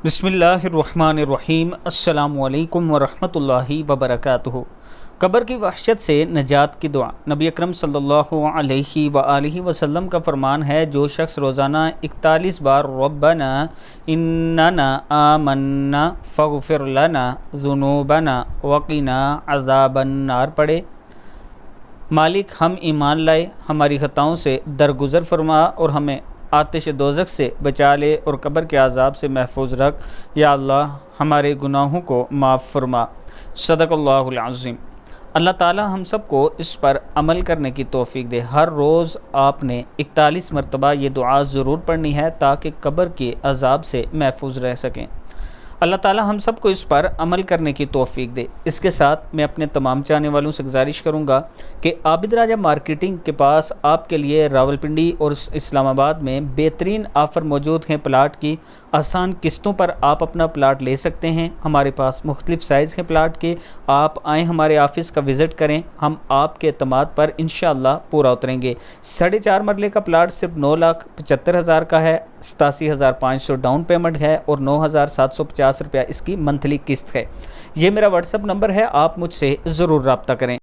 بسم اللہ الرحمن الرحیم۔ السلام علیکم ورحمۃ اللہ وبرکاتہ۔ قبر کی وحشت سے نجات کی دعا۔ نبی اکرم صلی اللہ علیہ وآلہ وسلم کا فرمان ہے، جو شخص روزانہ 41 بار ربنا اننا آمنا فاغفر لنا ذنوبنا وقنا عذاب النار پڑھے، مالک ہم ایمان لائے، ہماری خطاؤں سے درگزر فرما اور ہمیں آتش دوزخ سے بچا لے اور قبر کے عذاب سے محفوظ رکھ، یا اللہ ہمارے گناہوں کو معاف فرما۔ صدق اللہ العظیم۔ اللہ تعالی ہم سب کو اس پر عمل کرنے کی توفیق دے۔ ہر روز آپ نے 41 مرتبہ یہ دعا ضرور پڑھنی ہے تاکہ قبر کے عذاب سے محفوظ رہ سکیں۔ اللہ تعالی ہم سب کو اس پر عمل کرنے کی توفیق دے۔ اس کے ساتھ میں اپنے تمام چاہنے والوں سے گزارش کروں گا کہ عابد راجہ مارکیٹنگ کے پاس آپ کے لیے راولپنڈی اور اسلام آباد میں بہترین آفر موجود ہیں۔ پلاٹ کی آسان قسطوں پر آپ اپنا پلاٹ لے سکتے ہیں۔ ہمارے پاس مختلف سائز کے پلاٹ کے، آپ آئیں ہمارے آفس کا وزٹ کریں، ہم آپ کے اعتماد پر انشاءاللہ پورا اتریں گے۔ 4.5 مرلے کا پلاٹ صرف 9,75,000 کا ہے، 87,500 ڈاؤن پیمنٹ ہے اور 9,750 روپیہ اس کی منتھلی قسط ہے۔ یہ میرا واٹس ایپ نمبر ہے، آپ مجھ سے ضرور رابطہ کریں۔